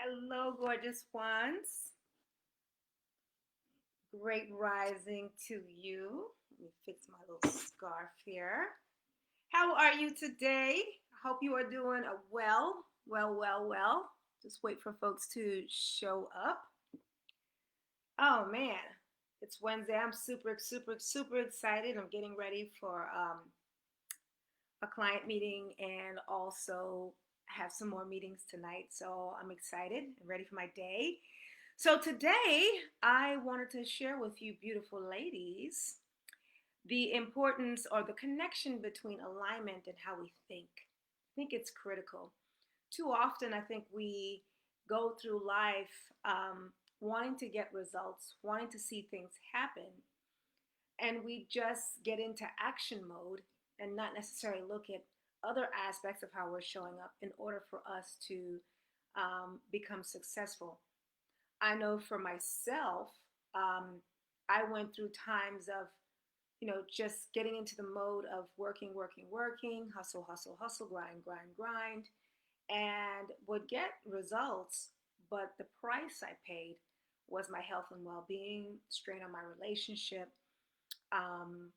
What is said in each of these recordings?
Hello, gorgeous ones. Great rising to you. Let me fix my little scarf here. How are you today? I hope you are doing well. Just wait for folks to show up. Oh man, it's Wednesday. I'm super excited. I'm getting ready for a client meeting and also have some more meetings tonight. So I'm excited and ready for my day. So today I wanted to share with you, beautiful ladies, the importance or the connection between alignment and how we think. I think it's critical. Too often, I think we go through life wanting to get results, wanting to see things happen, and we just get into action mode and not necessarily look at other aspects of how we're showing up in order for us to become successful. I know for myself, um, I went through times of, just getting into the mode of working, hustle, grind, and would get results. But the price I paid was my health and well being, strain on my relationship, um,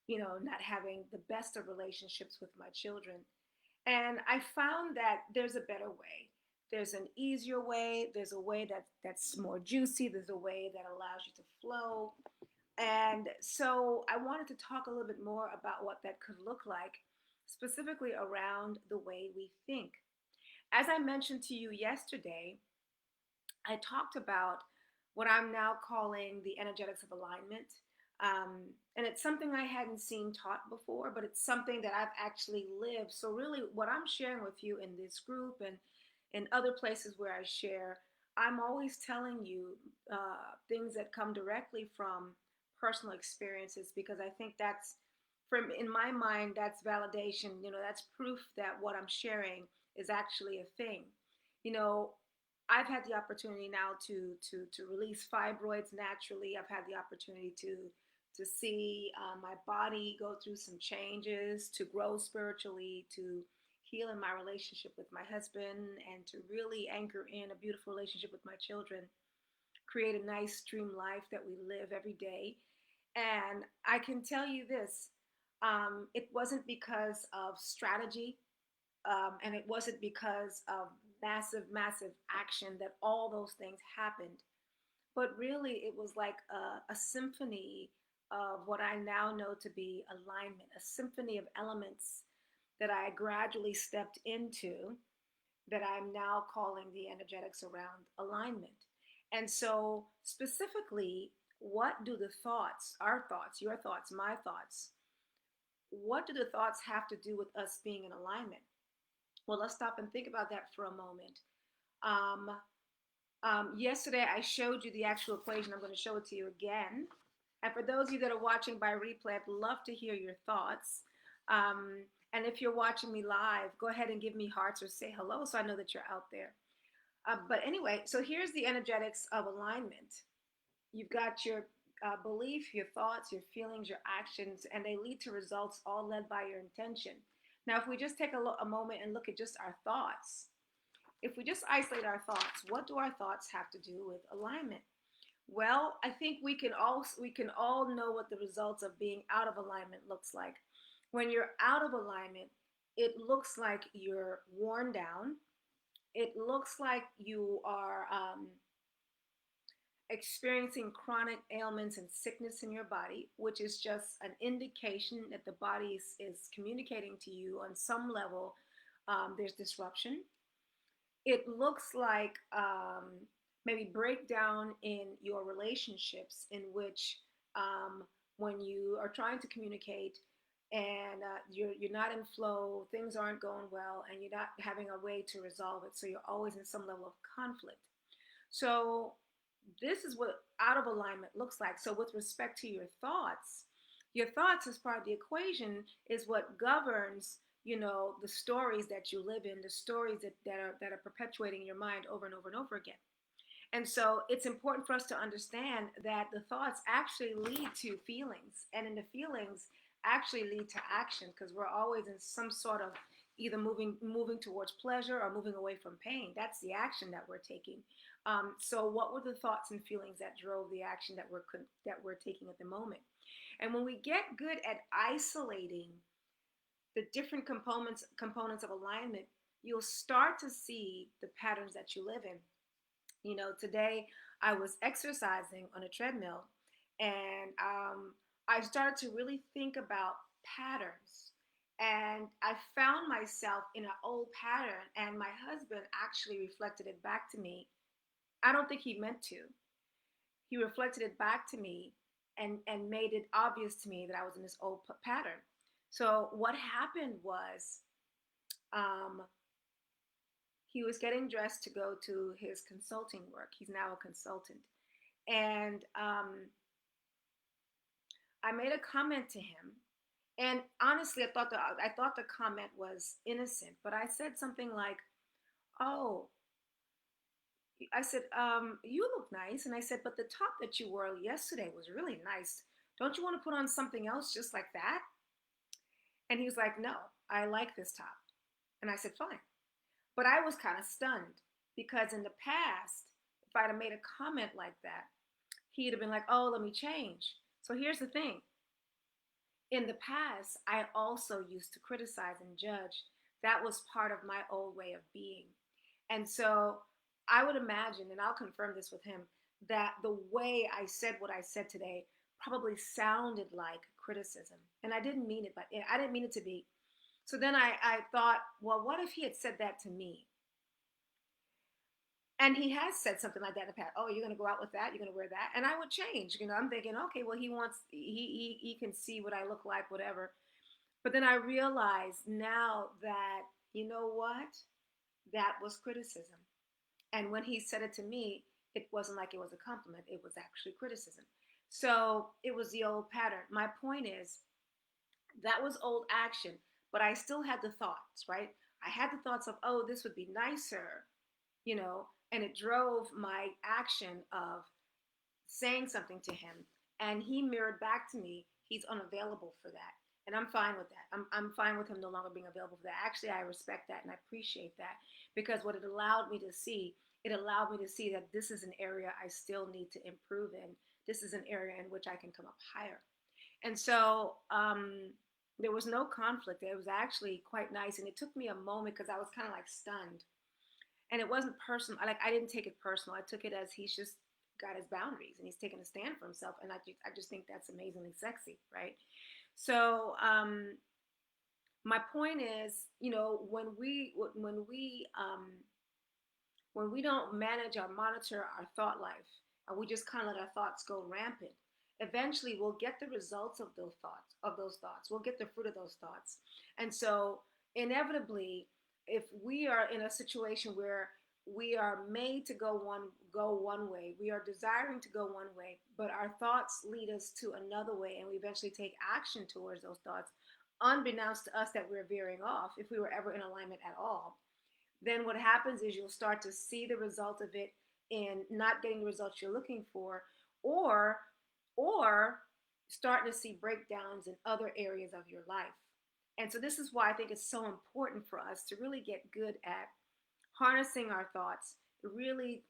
not having the best of relationships with my children. And I found that there's a better way. There's an easier way. There's a way that's more juicy. There's a way that allows you to flow. And so I wanted to talk a little bit more about what that could look like, specifically around the way we think. As I mentioned to you yesterday, I talked about what I'm now calling the energetics of alignment. And it's something I hadn't seen taught before, but it's something that I've actually lived. So, really, what I'm sharing with you in this group and in other places where I share, I'm always telling you things that come directly from personal experiences because I think that's, from in my mind, that's validation. That's proof that what I'm sharing is actually a thing. You know, I've had the opportunity now to release fibroids naturally. I've had the opportunity to see my body go through some changes, to grow spiritually, to heal in my relationship with my husband, and to really anchor in a beautiful relationship with my children, create a nice dream life that we live every day. And I can tell you this, it wasn't because of strategy, and it wasn't because of massive action that all those things happened. But really, it was like a symphony of what I now know to be alignment, a symphony of elements that I gradually stepped into that I'm now calling the energetics around alignment. And so, specifically, what do the thoughts, our thoughts, your thoughts, my thoughts, what do the thoughts have to do with us being in alignment? Well, let's stop and think about that for a moment. Um, Yesterday, I showed you the actual equation. I'm going to show it to you again. And for those of you that are watching by replay, I'd love to hear your thoughts. And if you're watching me live, go ahead and give me hearts or say hello so I know that you're out there. But anyway, so here's the energetics of alignment. You've got your belief, your thoughts, your feelings, your actions, and they lead to results all led by your intention. Now, if we just take a moment and look at just our thoughts, if we just isolate our thoughts, what do our thoughts have to do with alignment? Well, I think we can all know what the results of being out of alignment looks like. When you're out of alignment, it looks like you're worn down. It looks like you are experiencing chronic ailments and sickness in your body, which is just an indication that the body is communicating to you on some level there's disruption. It looks like maybe breakdown in your relationships, in which when you are trying to communicate and you're not in flow, things aren't going well, and you're not having a way to resolve it. So you're always in some level of conflict. So this is what out of alignment looks like. So with respect to your thoughts as part of the equation is what governs, the stories that you live in, the stories that are perpetuating your mind over and over and over again. And so it's important for us to understand that the thoughts actually lead to feelings, and in the feelings actually lead to action because we're always in some sort of either moving towards pleasure or moving away from pain. That's the action that we're taking. So what were the thoughts and feelings that drove the action that we're taking at the moment? And when we get good at isolating the different components of alignment, you'll start to see the patterns that you live in. Today I was exercising on a treadmill, and I started to really think about patterns. And I found myself in an old pattern, and my husband actually reflected it back to me. I don't think he meant to. He reflected it back to me and made it obvious to me that I was in this old pattern. So what happened was, um, he was getting dressed to go to his consulting work. He's now a consultant. And I made a comment to him. And honestly, I thought the comment was innocent, but I said something like, "Oh," I said, "You look nice." And I said, "But the top that you wore yesterday was really nice. Don't you want to put on something else just like that?" And he was like, "No, I like this top." And I said, "Fine." But I was kind of stunned because in the past, if I'd have made a comment like that, he'd have been like, "Oh, let me change." So here's the thing. In the past, I also used to criticize and judge. That was part of my old way of being. And so I would imagine, and I'll confirm this with him, that the way I said what I said today probably sounded like criticism. And I didn't mean it, but I didn't mean it to be. So then I thought, well, what if he had said that to me? And he has said something like that in the past. "Oh, you're going to go out with that? You're going to wear that?" And I would change. I'm thinking, okay, well, he can see what I look like, whatever. But then I realized now that, you know what? That was criticism. And when he said it to me, it wasn't like it was a compliment, it was actually criticism. So it was the old pattern. My point is, that was old action, but I still had the thoughts, right? I had the thoughts of, oh, this would be nicer, and it drove my action of saying something to him. And he mirrored back to me, he's unavailable for that. And I'm fine with that. I'm fine with him no longer being available for that. Actually, I respect that and I appreciate that, because what it allowed me to see that this is an area I still need to improve in. This is an area in which I can come up higher. And so there was no conflict. It was actually quite nice. And it took me a moment because I was kind of like stunned. And it wasn't personal. I didn't take it personal. I took it as he's just got his boundaries and he's taking a stand for himself. And I just think that's amazingly sexy, right? So my point is, when we don't manage or monitor our thought life, and we just kind of let our thoughts go rampant, eventually we'll get the results of those thoughts. We'll get the fruit of those thoughts. And so inevitably, if we are in a situation where we are made to go one way, we are desiring to go one way, but our thoughts lead us to another way, and we eventually take action towards those thoughts, unbeknownst to us that we're veering off, if we were ever in alignment at all, then what happens is you'll start to see the result of it in not getting the results you're looking for, or or starting to see breakdowns in other areas of your life. And so this is why I think it's so important for us to really get good at harnessing our thoughts, really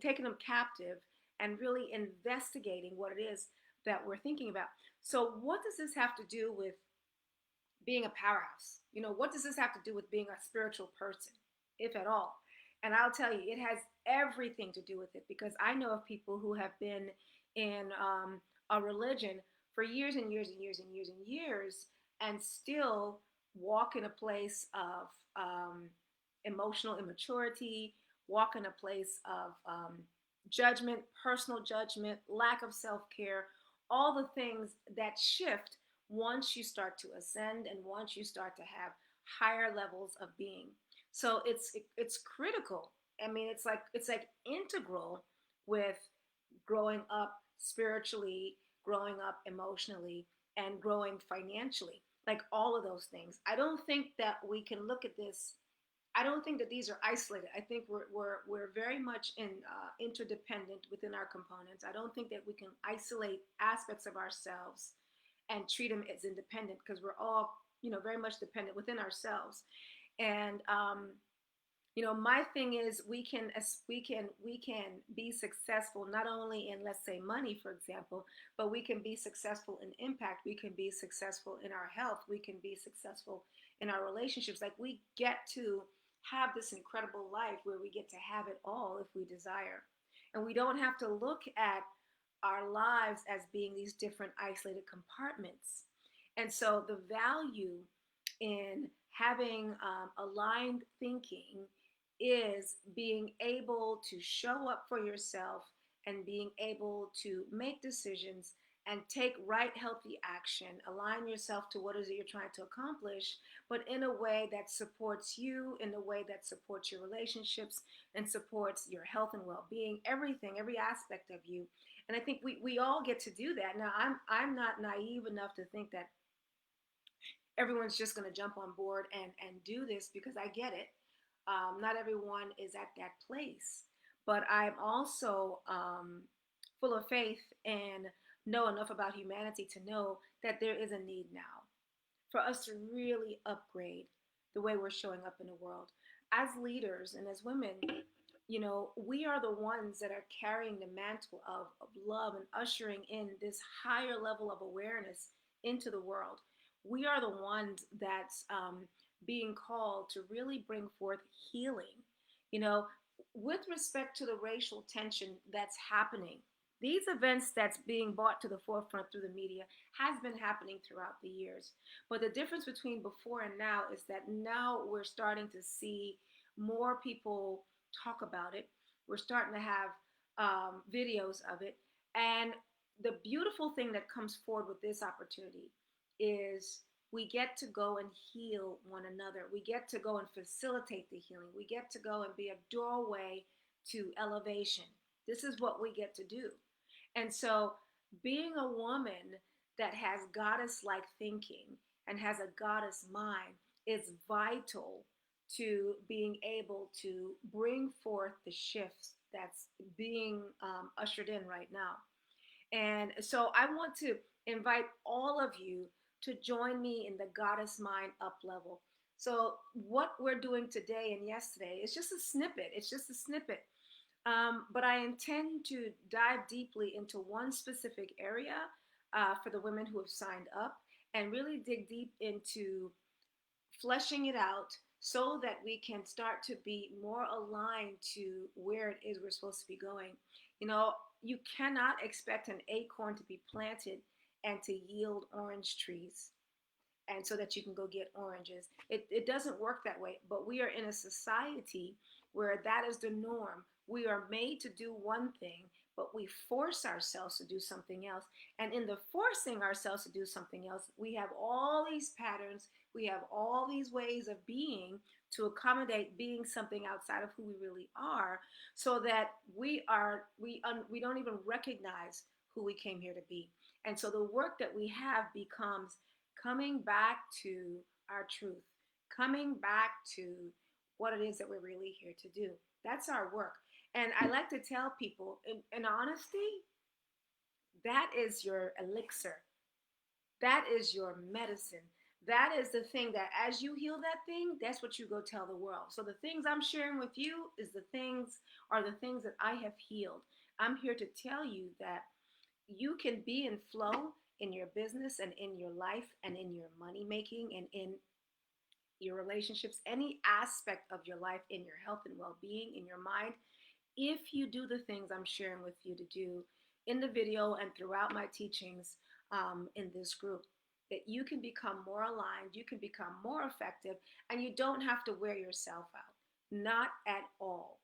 taking them captive, and really investigating what it is that we're thinking about. So what does this have to do with being a powerhouse? What does this have to do with being a spiritual person, if at all? And I'll tell you, it has everything to do with it, because I know of people who have been in a religion for years and years and years and years and years, and still walk in a place of emotional immaturity, walk in a place of judgment, personal judgment, lack of self care, all the things that shift once you start to ascend and once you start to have higher levels of being. So it's critical. I mean, it's like integral with growing up spiritually, growing up emotionally, and growing financially. Like all of those things. I don't think that we can look at this. I don't think that these are isolated. I think we're very much interdependent within our components. I don't think that we can isolate aspects of ourselves and treat them as independent, because very much dependent within ourselves. And my thing is we can be successful not only in, let's say, money, for example, but we can be successful in impact. We can be successful in our health. We can be successful in our relationships. Like, we get to have this incredible life where we get to have it all if we desire. And we don't have to look at our lives as being these different isolated compartments. And so the value in having aligned thinking is being able to show up for yourself and being able to make decisions and take right, healthy action, align yourself to what is it you're trying to accomplish, but in a way that supports you, in a way that supports your relationships and supports your health and well-being, everything, every aspect of you. And I think we all get to do that. Now, I'm not naive enough to think that everyone's just going to jump on board and do this, because I get it. Not everyone is at that place, but I'm also full of faith and know enough about humanity to know that there is a need now for us to really upgrade the way we're showing up in the world as leaders and as women. We are the ones that are carrying the mantle of love and ushering in this higher level of awareness into the world. We are the ones that's being called to really bring forth healing. You know, with respect to the racial tension that's happening, these events that's being brought to the forefront through the media has been happening throughout the years. But the difference between before and now is that now we're starting to see more people talk about it. We're starting to have videos of it. And the beautiful thing that comes forward with this opportunity is we get to go and heal one another. We get to go and facilitate the healing. We get to go and be a doorway to elevation. This is what we get to do. And so, being a woman that has goddess like thinking and has a goddess mind is vital to being able to bring forth the shifts that's being ushered in right now. And so I want to invite all of you to join me in the Goddess Mind Up level. So what we're doing today and yesterday is just a snippet. It's just a snippet. But I intend to dive deeply into one specific area for the women who have signed up and really dig deep into fleshing it out so that we can start to be more aligned to where it is we're supposed to be going. You know, you cannot expect an acorn to be planted and to yield orange trees and so that you can go get oranges. It doesn't work that way. But we are in a society where that is the norm. We are made to do one thing, but we force ourselves to do something else. And in the forcing ourselves to do something else, we have all these patterns, we have all these ways of being to accommodate being something outside of who we really are, so that we don't even recognize who we came here to be. And so the work that we have becomes coming back to our truth, coming back to what it is that we're really here to do. That's our work. And I like to tell people, in honesty, that is your elixir. That is your medicine. That is the thing that as you heal that thing, that's what you go tell the world. So the things I'm sharing with you are the things that I have healed. I'm here to tell you that you can be in flow in your business and in your life and in your money making and in your relationships, any aspect of your life, in your health and well-being, in your mind, if you do the things I'm sharing with you to do in the video and throughout my teachings in this group, that you can become more aligned, you can become more effective, and you don't have to wear yourself out. Not at all.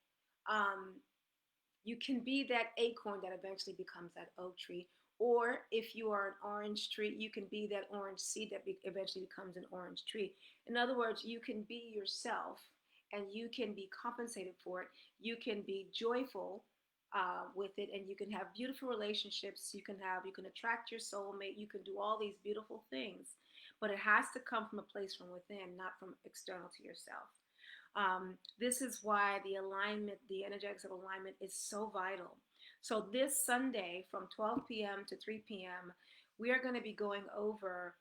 You can be that acorn that eventually becomes that oak tree. Or if you are an orange tree, you can be that orange seed that eventually becomes an orange tree. In other words, you can be yourself and you can be compensated for it. You can be joyful with it, and you can have beautiful relationships. You can attract your soulmate. You can do all these beautiful things, but it has to come from a place from within, not from external to yourself. This is why the alignment, the energetics of alignment is so vital. So this Sunday from 12 p.m. to 3 p.m., we are going to be going over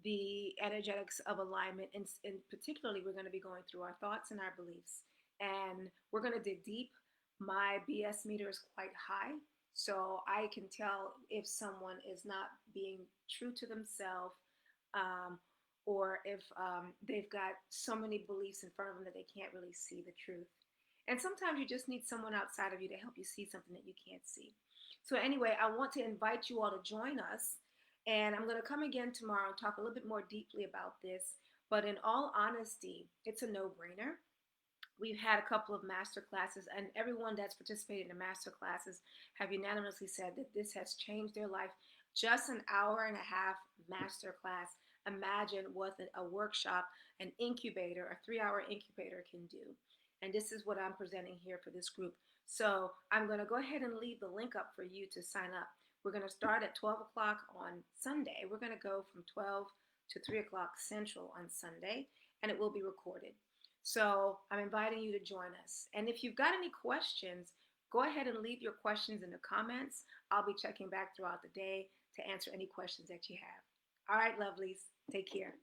the energetics of alignment. And particularly, we're going to be going through our thoughts and our beliefs. And we're going to dig deep. My BS meter is quite high. So I can tell if someone is not being true to themselves, um, or if they've got so many beliefs in front of them that they can't really see the truth. And sometimes you just need someone outside of you to help you see something that you can't see. So, anyway, I want to invite you all to join us. And I'm going to come again tomorrow and talk a little bit more deeply about this. But in all honesty, it's a no brainer. We've had a couple of master classes, and everyone that's participated in the master classes have unanimously said that this has changed their life. Just an hour and a half master class. Imagine what a workshop, an incubator, a 3 hour incubator can do. And this is what I'm presenting here for this group. So I'm going to go ahead and leave the link up for you to sign up. We're going to start at 12 o'clock on Sunday. We're going to go from 12 to 3 o'clock Central on Sunday, and it will be recorded. So I'm inviting you to join us. And if you've got any questions, go ahead and leave your questions in the comments. I'll be checking back throughout the day to answer any questions that you have. All right, lovelies, take care.